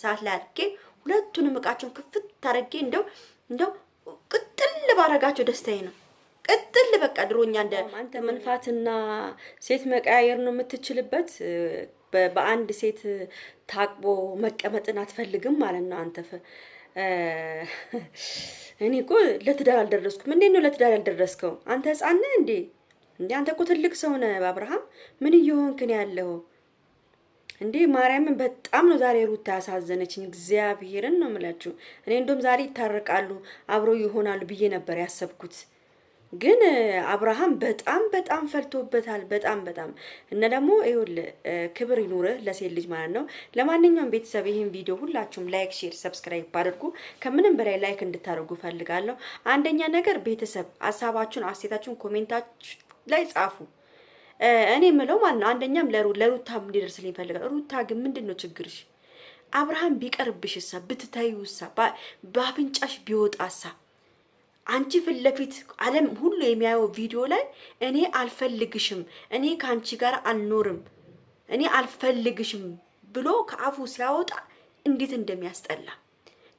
ሰዓት ላይ አድርጌ ሁለቱንም እቃቸውን ክፍት ታረጌ እንደው ቅጥል ባረጋቸው ደስታዬ ነው። ቅጥል በቃ ድሮኛ እንደ አንተ መንፋትና ሴት መቀያየር ነው የምትችልበት። በአንድ ሴት ታቅቦ መቀመጥን አትፈልግም ማለት ነው አንተ። እኔ እኮ ለትዳር አልደረስኩም። እንዴት ነው ለትዳር ያልደረስከው? አንተ ህፃን ነህ እንዴ? አንተ እኮ ትልቅ ሰው ነህ አብርሃም። ምን እየሆንክ ነው ያለው እንዴ? ማርያምን በጣም ነው ዛሬ ሩታ ያሳዘነችኝ። እግዚአብሔርን ነው የምላችሁ። እኔ እንደውም ዛሬ ይታረቃሉ አብረው ይሆናሉ ብዬ ነበር ያሰብኩት። ግን አብርሃም በጣም ፈልቶበታል። በጣም እና ደግሞ ይኸውልህ ክብር ይኑርህ ለሴት ልጅ ማለት ነው። ለማንኛውም ቤተሰብ ይህን ቪዲዮ ሁላችሁም ላይክ፣ ሼር፣ ሰብስክራይብ አድርጉ። ከምንም በላይ ላይክ እንድታደርጉ ፈልጋለሁ። አንደኛ ነገር ቤተሰብ ሀሳባችሁን፣ አስተያየታችሁን ኮሜንታችሁ ላይ ጻፉ። እኔ የምለው ማለት ነው አንደኛም ለሩታ እንዲደርስልኝ ፈልጋለሁ። ሩታ ግን ምንድነው ችግርሽ? አብርሃም ቢቀርብሽሳ ብትታዩሳ በአፍንጫሽ ቢወጣሳ አንቺ ፊት ለፊት ዓለም ሁሉ የሚያየው ቪዲዮ ላይ እኔ አልፈልግሽም፣ እኔ ካንቺ ጋር አልኖርም፣ እኔ አልፈልግሽም ብሎ ከአፉ ሲያወጣ እንዴት እንደሚያስጠላ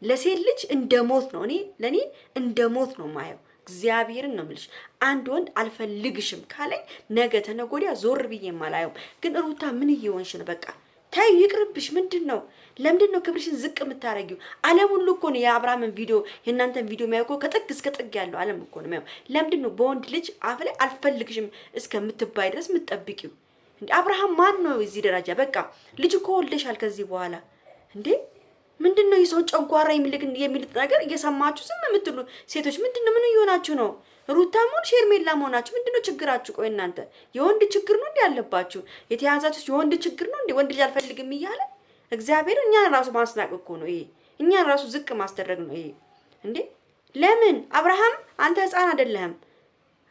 ለሴት ልጅ እንደሞት ነው። ለኔ እንደሞት ነው ማየው። እግዚአብሔርን ነው የምልሽ። አንድ ወንድ አልፈልግሽም ካለኝ ነገ ተነጎዲያ ዞር ብዬ ማላየው። ግን ሩታ ምን እየሆንሽ ነው? በቃ ታይ ይቅርብሽ። ምንድነው? ለምንድነው ክብርሽን ዝቅ የምታረጊው? ዓለም ሁሉ እኮ ነው የአብርሃምን ቪዲዮ የእናንተን ቪዲዮ የሚያውቀው። ከጥግ እስከ ጥግ ያለው ዓለም እኮ ነው የሚያው። ለምንድነው በወንድ ልጅ አፍ ላይ አልፈልግሽም እስከምትባይ ድረስ የምትጠብቂው? እንዴ አብርሃም ማን ነው እዚህ ደረጃ? በቃ ልጅ እኮ ወልደሻል ከዚህ በኋላ እንዴ ምንድነው የሰው ጨጓራ የሚልጥ ነገር እየሰማችሁ ዝም የምትሉ ሴቶች ምንድነው? ምን እየሆናችሁ ነው? ሩታም ሆነ ሄርሜላ መሆናችሁ ምንድነው ችግራችሁ? ቆይ እናንተ የወንድ ችግር ነው እንዴ ያለባችሁ? የተያዛችሁ የወንድ ችግር ነው እንዴ? ወንድ ልጅ አልፈልግም እያለ እግዚአብሔር እኛን ራሱ ማስናቅ እኮ ነው ይሄ። እኛን ራሱ ዝቅ ማስደረግ ነው ይሄ እንዴ። ለምን አብርሃም አንተ ህፃን አይደለህም።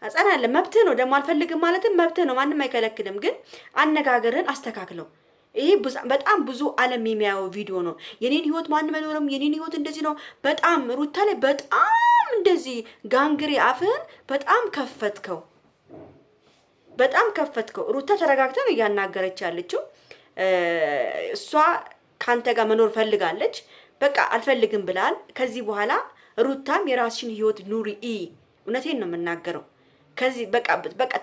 ህፃን አይደለም፣ መብትህ ነው። ደግሞ አልፈልግም ማለትም መብትህ ነው። ማንም አይከለክልም። ግን አነጋገርን አስተካክለው። ይሄ በጣም ብዙ ዓለም የሚያየው ቪዲዮ ነው። የኔን ህይወት ማንም አይኖርም፣ የኔን ህይወት እንደዚህ ነው። በጣም ሩታ ላይ በጣም እንደዚህ ጋንግሬ አፍህን በጣም ከፈትከው። ሩታ ተረጋግተን እያናገረች ያለችው እሷ ካንተ ጋር መኖር ፈልጋለች። በቃ አልፈልግም ብላል። ከዚህ በኋላ ሩታም የራስሽን ህይወት ኑሪ። እውነቴን ነው የምናገረው። ከዚህ በቃ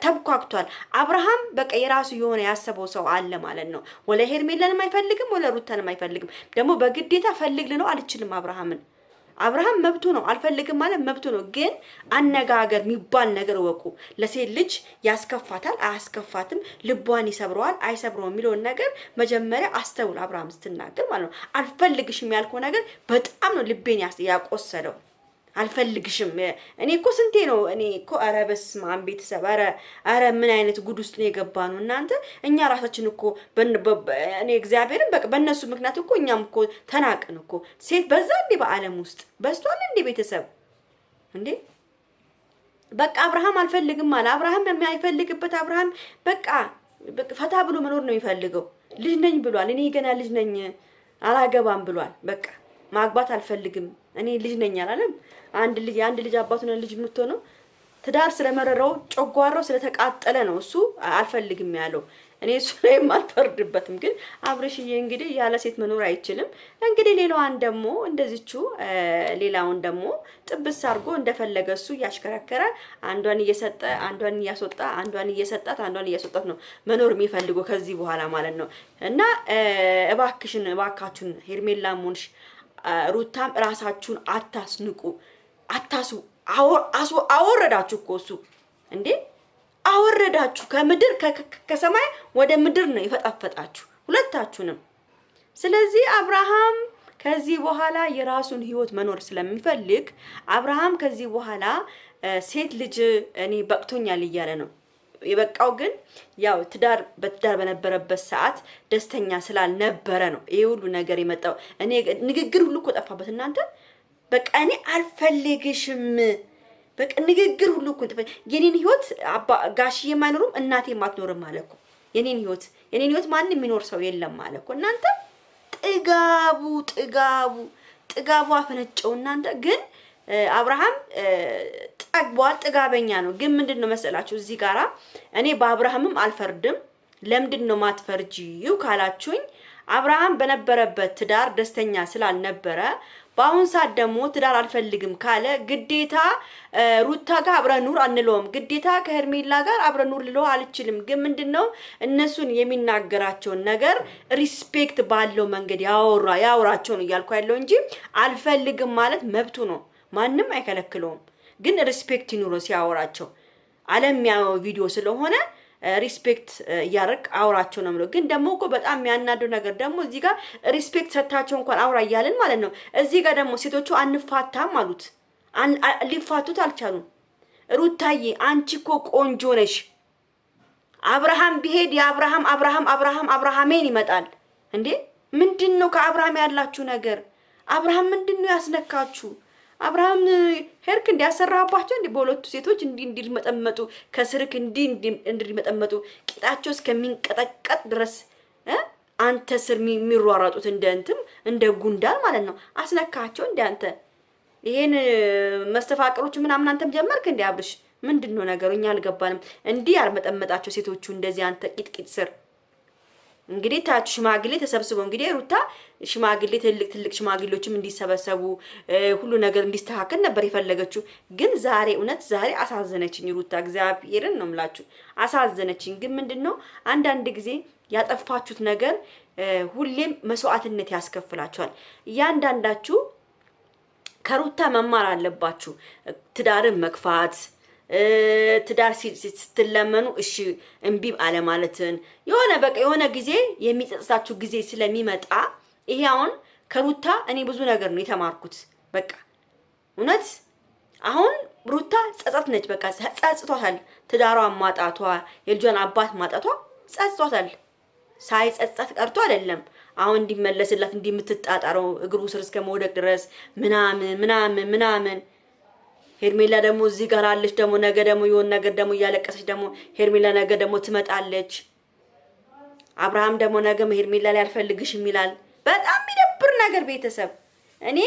ተብኳክቷል። አብርሃም በቃ የራሱ የሆነ ያሰበው ሰው አለ ማለት ነው። ወለ ሄርሜላንም አይፈልግም፣ ወለ ሩታንም አይፈልግም። ደግሞ በግዴታ ፈልግ ነው አልችልም። አብርሃም መብቱ ነው። አልፈልግም ማለት መብቱ ነው። ግን አነጋገር የሚባል ነገር ወቁ። ለሴት ልጅ ያስከፋታል አያስከፋትም፣ ልቧን ይሰብረዋል አይሰብረውም የሚለውን ነገር መጀመሪያ አስተውል። አብርሃም ስትናገር ማለት ነው አልፈልግሽም ያልከው ነገር በጣም ነው ልቤን ያቆሰለው። አልፈልግሽም እኔ እኮ ስንቴ ነው እኔ እኮ ኧረ በስመ አብ ቤተሰብ ኧረ ምን አይነት ጉድ ውስጥ ነው የገባነው እናንተ። እኛ ራሳችን እኮ እኔ እግዚአብሔርን በቃ በእነሱ ምክንያት እኮ እኛም እኮ ተናቅን እኮ። ሴት በዛ እንዴ በዓለም ውስጥ በስቷል እንዴ ቤተሰብ እንዴ። በቃ አብርሃም አልፈልግም አለ። አብርሃም የማይፈልግበት አብርሃም በቃ ፈታ ብሎ መኖር ነው የሚፈልገው። ልጅ ነኝ ብሏል። እኔ ገና ልጅ ነኝ አላገባም ብሏል። በቃ ማግባት አልፈልግም እኔ ልጅ ነኝ አላለም። አንድ ልጅ አባቱና ልጅ የምትሆነው ትዳር ስለመረረው ጨጓራው ስለተቃጠለ ነው እሱ አልፈልግም ያለው። እኔ እሱ ላይም አልፈርድበትም። ግን አብርሽዬ እንግዲህ ያለ ሴት መኖር አይችልም። እንግዲህ ሌላውን ደግሞ ጥብስ አድርጎ እንደፈለገ እሱ እያሽከረከረ አንዷን እየሰጠ አንዷን እያስወጣ አንዷን እያስወጣት ነው መኖር የሚፈልገው ከዚህ በኋላ ማለት ነው። እና እባካችሁን ሄርሜላም ሆንሽ ሩታም ራሳችሁን አታስንቁ። አወረዳችሁ እኮ እሱ እንዴ አወረዳችሁ። ከምድር ከሰማይ ወደ ምድር ነው የፈጣፈጣችሁ ሁለታችሁንም። ስለዚህ አብርሃም ከዚህ በኋላ የራሱን ህይወት መኖር ስለሚፈልግ አብርሃም ከዚህ በኋላ ሴት ልጅ እኔ በቅቶኛል እያለ ነው የበቃው። ግን ያው በትዳር በነበረበት ሰዓት ደስተኛ ስላልነበረ ነው ይሄ ሁሉ ነገር የመጣው። እኔ ንግግር ሁሉ እኮ ጠፋበት እናንተ። በቃ እኔ አልፈልግሽም በቃ ንግግር ሁሉ እኮ የኔን ህይወት ጋሽዬ የማይኖርም እናቴም አትኖርም ማለት እኮ። የኔን ህይወት ማንም የሚኖር ሰው የለም ማለት እኮ እናንተ። ጥጋቡ አፈነጨው እናንተ። ግን አብርሃም ጠግቧል፣ ጥጋበኛ ነው። ግን ምንድነው መሰላችሁ እዚህ ጋራ እኔ በአብርሃምም አልፈርድም። ለምንድነው ማትፈርጂው ካላችሁኝ አብርሃም በነበረበት ትዳር ደስተኛ ስላልነበረ በአሁን ሰዓት ደግሞ ትዳር አልፈልግም ካለ ግዴታ ሩታ ጋር አብረን ኑር አንለውም። ግዴታ ከሄርሜላ ጋር አብረን ኑር ልለው አልችልም። ግን ምንድነው እነሱን የሚናገራቸውን ነገር ሪስፔክት ባለው መንገድ ያወራቸው ነው እያልኩ ያለው እንጂ አልፈልግም ማለት መብቱ ነው። ማንም አይከለክለውም። ግን ሪስፔክት ይኑሮ ሲያወራቸው ዓለም ያው ቪዲዮ ስለሆነ ሪስፔክት ያርቅ አውራቸው ነው ማለት። ግን ደግሞ እኮ በጣም የሚያናደው ነገር ደግሞ እዚህ ጋር ሪስፔክት ሰጣቸው እንኳን አውራ እያልን ማለት ነው። እዚህ ጋር ደግሞ ሴቶቹ አንፋታም አሉት። ሊፋቱት አልቻሉም። ሩታዬ አንቺ እኮ ቆንጆ ነሽ። አብርሃም ቢሄድ አብርሃሜን ይመጣል እንዴ? ምንድነው ከአብርሃም ያላችሁ ነገር? አብርሃም ምንድነው ያስነካችሁ? አብርሃም ሄርክ እንዲያሰራባቸው እንዲ በሁለቱ ሴቶች እንዲመጠመጡ ከስርክ እንዲመጠመጡ ቂጣቸው እስከሚንቀጠቀጥ ድረስ አንተ ስር የሚሯሯጡት እንደ ጉንዳን ማለት ነው። አስነካቸው እንደ አንተ ይሄን መስተፋቅሮች ምናምን አንተም ጀመርክ እንደ አብርሽ ምንድነው ነገሩ? እኛ አልገባንም። እንዲህ ያልመጠመጣቸው ሴቶቹ እንደዚህ አንተ ቂጥቂጥ ስር እንግዲህ ታች ሽማግሌ ተሰብስበው እንግዲህ ሩታ ሽማግሌ ትልቅ ሽማግሌዎችም እንዲሰበሰቡ ሁሉ ነገር እንዲስተካከል ነበር የፈለገችው። ግን ዛሬ እውነት ዛሬ አሳዘነችኝ ሩታ። እግዚአብሔርን ነው የምላችሁ አሳዘነችኝ። ግን ምንድነው አንዳንድ ጊዜ ያጠፋችሁት ነገር ሁሌም መስዋዕትነት ያስከፍላችኋል። እያንዳንዳችሁ ከሩታ መማር አለባችሁ። ትዳርን መግፋት ትዳር ስትለመኑ እሺ እምቢ አለ ማለትን የሆነ ጊዜ የሚጸጽታችሁ ጊዜ ስለሚመጣ ይሄ አሁን ከሩታ እኔ ብዙ ነገር ነው የተማርኩት። በቃ እውነት አሁን ሩታ ጸጸት ነች። በቃ ጸጽቷታል። ትዳሯን ማጣቷ የልጇን አባት ማጣቷ ጸጽቷታል። ሳይጸጸት ቀርቶ አይደለም አሁን እንዲመለስላት እንዲምትጣጣረው እግሩ ስር እስከ መውደቅ ድረስ ምናምን ሄርሜላ ደግሞ እዚህ ጋር አለች። ደግሞ ነገ ደግሞ የሆነ ነገር ደግሞ እያለቀሰች ደግሞ ሄርሜላ ነገ ደግሞ ትመጣለች። አብርሃም ደግሞ ነገ ሄርሜላ ላይ አልፈልግሽም ይላል። በጣም የሚደብር ነገር ቤተሰብ። እኔ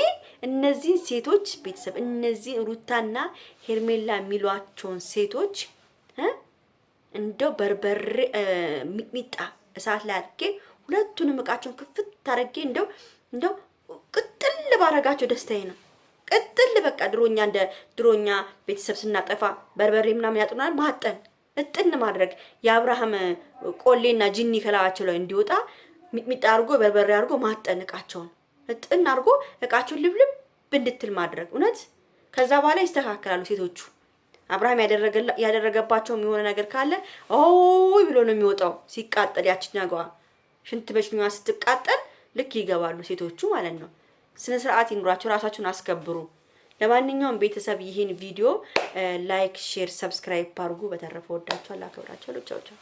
እነዚህ ሴቶች ቤተሰብ እነዚህ ሩታና ሄርሜላ የሚሏቸውን ሴቶች እንደው በርበሬ ሚጥሚጣ እሳት ላይ አድርጌ ሁለቱንም እቃቸውን ክፍት ታረጌ እንደው ቅጥል ባረጋቸው ደስታዬ ነው። ቅጥል በቃ ድሮኛ ቤተሰብ ስናጠፋ በርበሬ ምናምን ያጥናል ማጠን እጥን ማድረግ የአብርሃም ቆሌና ጂኒ ከላዋቸው ላይ እንዲወጣ ሚጥሚጣ አርጎ በርበሬ አርጎ ማጠን እቃቸውን እጥን አርጎ እቃቸውን ልብልብ እንድትል ማድረግ እውነት። ከዛ በኋላ ይስተካከላሉ ሴቶቹ። አብርሃም ያደረገባቸው የሆነ ነገር ካለ ኦይ ብሎ ነው የሚወጣው። ሲቃጠል ያቺ ነገዋ ሽንት በሽኛዋ ስትቃጠል ልክ ይገባሉ ሴቶቹ ማለት ነው። ስነ ስርዓት ይኑራችሁ፣ ራሳችሁን አስከብሩ። ለማንኛውም ቤተሰብ ይሄን ቪዲዮ ላይክ፣ ሼር፣ ሰብስክራይብ አድርጉ። በተረፈ ወዳችኋለሁ፣ አከብራችኋለሁ። ቻው ቻው።